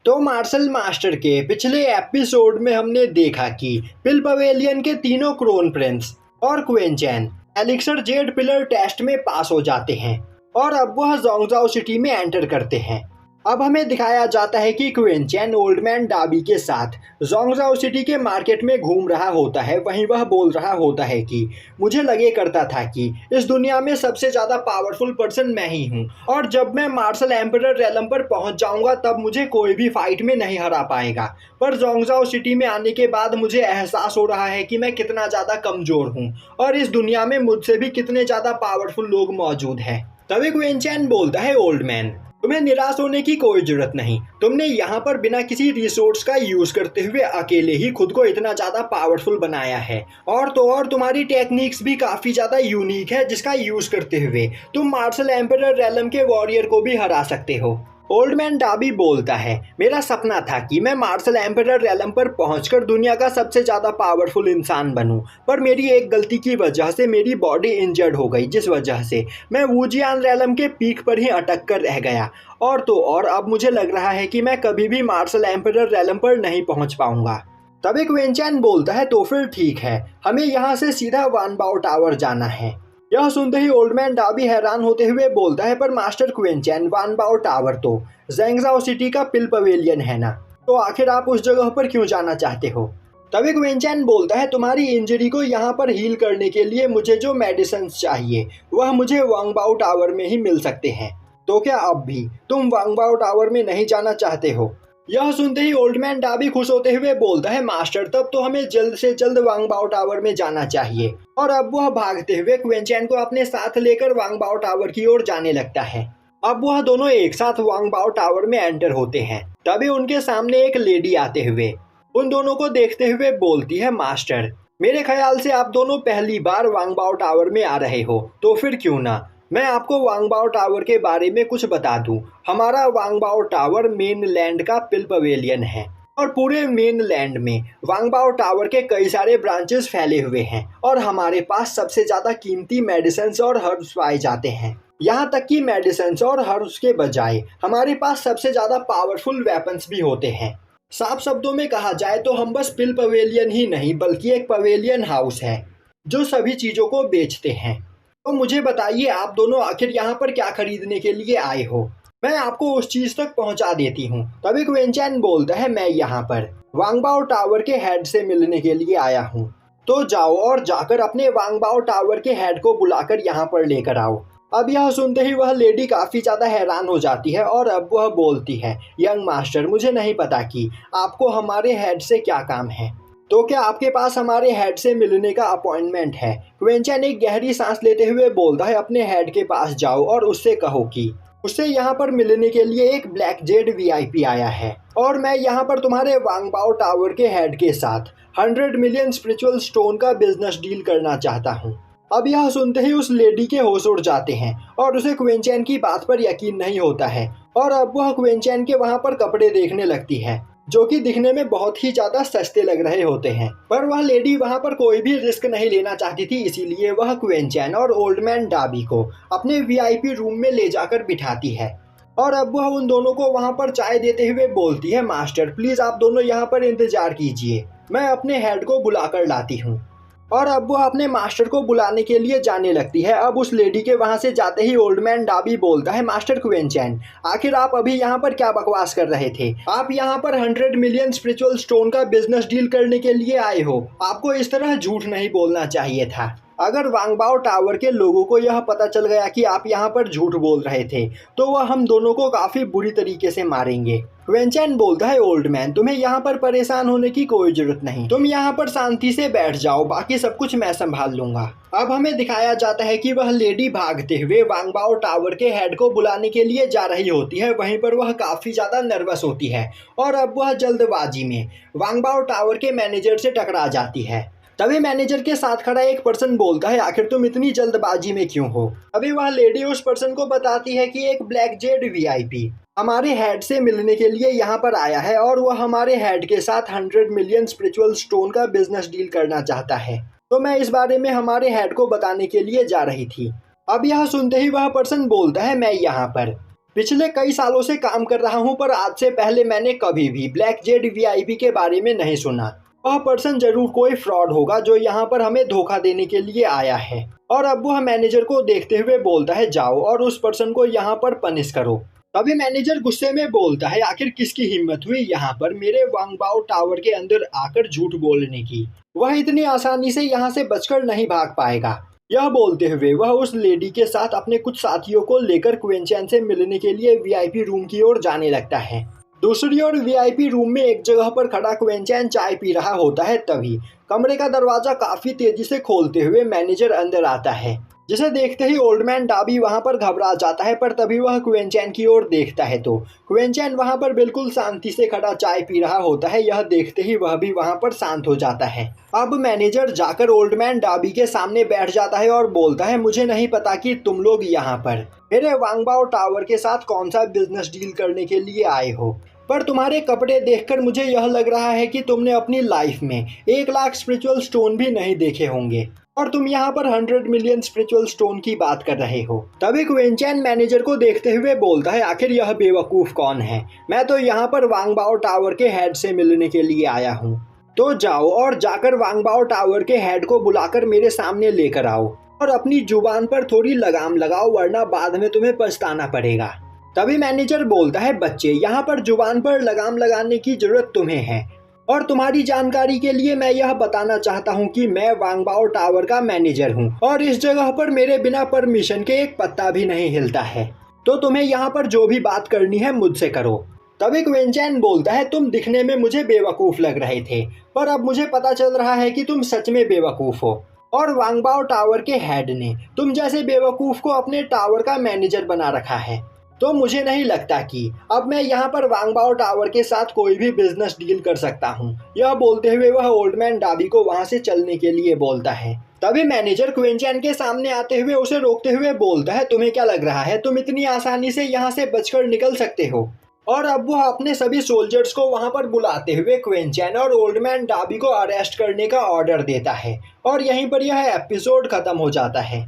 तो martial master के पिछले एपिसोड में हमने देखा कि पिल पवेलियन के तीनों क्रोन प्रिंस और क्वीन चैन एलिक्सर जेड पिलर टेस्ट में पास हो जाते हैं और अब वह जोंगजाओ सिटी में एंटर करते हैं। अब हमें दिखाया जाता है कि क्वीन चैन ओल्ड मैन डाबी के साथ जोंगजाओ सिटी के मार्केट में घूम रहा होता है। वहीं वह बोल रहा होता है कि मुझे लगे करता था कि इस दुनिया में सबसे ज़्यादा पावरफुल पर्सन मैं ही हूँ और जब मैं मार्शल एम्परर रेलम पर पहुँच जाऊँगा तब मुझे कोई भी फाइट में नहीं हरा पाएगा। पर जोंगजाओ सिटी में आने के बाद मुझे एहसास हो रहा है कि मैं कितना ज़्यादा कमज़ोर हूँ और इस दुनिया में मुझसे भी कितने ज़्यादा पावरफुल लोग मौजूद हैं। तभी क्वीन चैन बोलता है, ओल्ड मैन तुम्हें निराश होने की कोई जरूरत नहीं। तुमने यहाँ पर बिना किसी रिसोर्स का यूज करते हुए अकेले ही खुद को इतना ज्यादा पावरफुल बनाया है और तो और तुम्हारी टेक्निक्स भी काफी ज्यादा यूनिक है जिसका यूज करते हुए तुम मार्शल एम्परर रेलम के वॉरियर को भी हरा सकते हो। ओल्ड मैन डाबी बोलता है, मेरा सपना था कि मैं मार्शल एम्परर रेलम पर पहुंचकर दुनिया का सबसे ज़्यादा पावरफुल इंसान बनूं, पर मेरी एक गलती की वजह से मेरी बॉडी इंजर्ड हो गई, जिस वजह से मैं वुजियान रेलम के पीक पर ही अटक कर रह गया और तो और अब मुझे लग रहा है कि मैं कभी भी मार्शल एम्परर रेलम पर नहीं पहुँच पाऊँगा। तभी क्वीन चैन बोलता है, तो फिर ठीक है, हमें यहाँ से सीधा वान बाओ टावर जाना है। यह सुनते ही ओल्ड मैन डाबी हैरान होते हुए बोलता है, पर मास्टर क्वीन चैन वान बाओ टावर तो जोंगजाओ सिटी का पिल पवेलियन है ना, तो आखिर आप उस जगह पर क्यों जाना चाहते हो? तभी क्वीन चैन बोलता है, तुम्हारी इंजरी को यहाँ पर हील करने के लिए मुझे जो मेडिसिन चाहिए वह मुझे वांग बाओ टावर में ही मिल सकते हैं। तो क्या अब भी तुम वांग बाओ टावर में नहीं जाना चाहते हो? यह सुनते ही ओल्ड मैन डाबी खुश होते हुए बोलता है, मास्टर तब तो हमें जल्द से जल्द वांग बाओ टावर में जाना चाहिए। और अब वह भागते हुए क्वीन चैन को अपने साथ लेकर वांग बाओ टावर की ओर जाने लगता है। अब वह दोनों एक साथ वांग बाओ टावर में एंटर होते हैं। तभी उनके सामने एक लेडी आते हुए उन दोनों को देखते हुए बोलती है, मास्टर मेरे ख्याल से आप दोनों पहली बार वांग बाओ टावर में आ रहे हो, तो फिर क्यों ना मैं आपको वांग बाओ टावर के बारे में कुछ बता दूं। हमारा वांग बाओ टावर मेन लैंड का पिल पवेलियन है और पूरे मेन लैंड में वांग बाओ टावर के कई सारे ब्रांचेस फैले हुए हैं और हमारे पास सबसे ज़्यादा कीमती मेडिसिन्स और हर्ब्स पाए जाते हैं। यहाँ तक कि मेडिसिन्स और हर्ब्स के बजाय हमारे पास सबसे ज़्यादा पावरफुल वेपन्स भी होते हैं। साफ शब्दों में कहा जाए तो हम बस पिल पवेलियन ही नहीं बल्कि एक पवेलियन हाउस है जो सभी चीज़ों को बेचते हैं। तो मुझे बताइए, आप दोनों आखिर यहाँ पर क्या खरीदने के लिए आए हो? मैं आपको उस चीज़ तक पहुँचा देती हूँ। तभी क्वीन चैन बोलता है, मैं यहाँ पर वांग बाओ टावर के हेड से मिलने के लिए आया हूँ, तो जाओ और जाकर अपने वांग बाओ टावर के हेड को बुलाकर यहाँ पर लेकर आओ। अब यह सुनते ही वह लेडी काफ़ी ज़्यादा हैरान हो जाती है और अब वह बोलती है, यंग मास्टर मुझे नहीं पता कि आपको हमारे हेड से क्या काम है, तो क्या आपके पास हमारे हेड से मिलने का अपॉइंटमेंट है? क्वीन चैन एक गहरी सांस लेते हुए बोलता है, अपने हेड के पास जाओ और उससे कहो कि उससे यहाँ पर मिलने के लिए एक ब्लैक जेड वीआईपी आया है और मैं यहाँ पर तुम्हारे वांग बाओ टावर के हेड के साथ 100 मिलियन स्पिरिचुअल स्टोन का बिजनेस डील करना चाहता हूँ। अब यह सुनते ही उस लेडी के होश उड़ जाते हैं और उसे क्वीन चैन की बात पर यकीन नहीं होता है और अब वह क्वीन चैन के वहाँ पर कपड़े देखने लगती है जो कि दिखने में बहुत ही ज़्यादा सस्ते लग रहे होते हैं। पर वह लेडी वहाँ पर कोई भी रिस्क नहीं लेना चाहती थी, इसीलिए वह क्वीन चैन और ओल्ड मैन डाबी को अपने वीआईपी रूम में ले जाकर बिठाती है और अब वह उन दोनों को वहाँ पर चाय देते हुए बोलती है, मास्टर प्लीज़ आप दोनों यहाँ पर इंतज़ार कीजिए, मैं अपने हेड को बुला कर लाती हूँ। और अब वह अपने मास्टर को बुलाने के लिए जाने लगती है। अब उस लेडी के वहां से जाते ही ओल्ड मैन डाबी बोलता है, मास्टर क्वीन चैन आखिर आप अभी यहाँ पर क्या बकवास कर रहे थे? आप यहाँ पर 100 मिलियन स्पिरिचुअल स्टोन का बिजनेस डील करने के लिए आए हो, आपको इस तरह झूठ नहीं बोलना चाहिए था। अगर वांग बाओ टावर के लोगों को यह पता चल गया कि आप यहाँ पर झूठ बोल रहे थे तो वह हम दोनों को काफ़ी बुरी तरीके से मारेंगे। क्वीन चैन बोलता है, ओल्ड मैन तुम्हें यहाँ पर परेशान होने की कोई जरूरत नहीं, तुम यहाँ पर शांति से बैठ जाओ, बाकी सब कुछ मैं संभाल लूंगा। अब हमें दिखाया जाता है कि वह लेडी भागते हुए वांग बाओ टावर के हेड को बुलाने के लिए जा रही होती है। वहीं पर वह काफ़ी ज़्यादा नर्वस होती है और अब वह जल्दबाजी में वांग बाओ टावर के मैनेजर से टकरा जाती है। तभी मैनेजर के साथ खड़ा एक पर्सन बोलता है, आखिर तुम इतनी जल्दबाजी में क्यों हो? अभी वह लेडी उस पर्सन को बताती है कि एक ब्लैक जेड वीआईपी हमारे हेड से मिलने के लिए यहाँ पर आया है और वह हमारे हेड के साथ 100 मिलियन स्पिरिचुअल स्टोन का बिजनेस डील करना चाहता है, तो मैं इस बारे में हमारे हेड को बताने के लिए जा रही थी। अब यह सुनते ही वह पर्सन बोलता है, मैं यहाँ पर पिछले कई सालों से काम कर रहा हूँ, पर आज से पहले मैंने कभी भी ब्लैक जेड वीआईपी के बारे में नहीं सुना। वह पर्सन जरूर कोई फ्रॉड होगा जो यहाँ पर हमें धोखा देने के लिए आया है। और अब वह मैनेजर को देखते हुए बोलता है, जाओ और उस पर्सन को यहाँ पर पनिश करो। तभी मैनेजर गुस्से में बोलता है, आखिर किसकी हिम्मत हुई यहाँ पर मेरे वांगबाओ टावर के अंदर आकर झूठ बोलने की। वह इतनी आसानी से यहाँ से बचकर नहीं भाग पाएगा। यह बोलते हुए वह उस लेडी के साथ अपने कुछ साथियों को लेकर क्विंचैन से मिलने के लिए वीआईपी रूम की ओर जाने लगता है। दूसरी ओर वीआईपी रूम में एक जगह पर खड़ा क्विंचैन चाय पी रहा होता है। तभी कमरे का दरवाजा काफी तेजी से खोलते हुए मैनेजर अंदर आता है, जिसे देखते ही ओल्ड मैन डाबी वहां पर घबरा जाता है। पर तभी वह क्विंचैन की ओर देखता है तो क्विंचैन वहां पर बिल्कुल शांति से खड़ा चाय पी रहा होता है। यह देखते ही वह भी वहां पर शांत हो जाता है। अब मैनेजर जाकर ओल्ड मैन डाबी के सामने बैठ जाता है और बोलता है, मुझे नहीं पता कि तुम लोग यहाँ पर मेरे वांगबाओ टावर के साथ कौन सा बिजनेस डील करने के लिए आए हो, पर तुम्हारे कपड़े देखकर मुझे यह लग रहा है कि तुमने अपनी लाइफ में 1 लाख स्पिरिचुअल स्टोन भी नहीं देखे होंगे और तुम यहाँ पर 100 मिलियन स्पिरिचुअल स्टोन की बात कर रहे हो। तभी क्विंचैन मैनेजर को देखते हुए बोलता है, आखिर यह बेवकूफ कौन है? मैं तो यहाँ पर वांगबाओ टावर के हेड से मिलने के लिए आया हूँ। तो जाओ और जाकर वांगबाओ टावर के हेड को बुलाकर मेरे सामने लेकर आओ और अपनी जुबान पर थोड़ी लगाम लगाओ, वरना बाद में तुम्हें पछताना पड़ेगा। तभी मैनेजर बोलता है, बच्चे यहाँ पर जुबान पर लगाम लगाने की जरूरत तुम्हें है, और तुम्हारी जानकारी के लिए मैं यह बताना चाहता हूँ कि मैं वांगबाओ टावर का मैनेजर हूँ और इस जगह पर मेरे बिना परमिशन के एक पत्ता भी नहीं हिलता है। तो तुम्हें यहाँ पर जो भी बात करनी है मुझसे करो। तभी क्विंचैन बोलता है, तुम दिखने में मुझे बेवकूफ़ लग रहे थे, पर अब मुझे पता चल रहा है कि तुम सच में बेवकूफ़ हो और वांगबाओ टावर के हेड ने तुम जैसे बेवकूफ़ को अपने टावर का मैनेजर बना रखा है। तो मुझे नहीं लगता कि अब मैं यहाँ पर वांगबाओ टावर के साथ कोई भी बिजनेस डील कर सकता हूँ। यह बोलते हुए वह ओल्ड मैन डाबी को वहाँ से चलने के लिए बोलता है। तभी मैनेजर क्विंचैन के सामने आते हुए उसे रोकते हुए बोलता है, तुम्हें क्या लग रहा है तुम इतनी आसानी से यहाँ से बचकर निकल सकते हो? और अब वह अपने सभी सोल्जर्स को वहाँ पर बुलाते हुए क्विंचैन और ओल्ड मैन डाबी को अरेस्ट करने का ऑर्डर देता है और यहीं पर यह एपिसोड खत्म हो जाता है।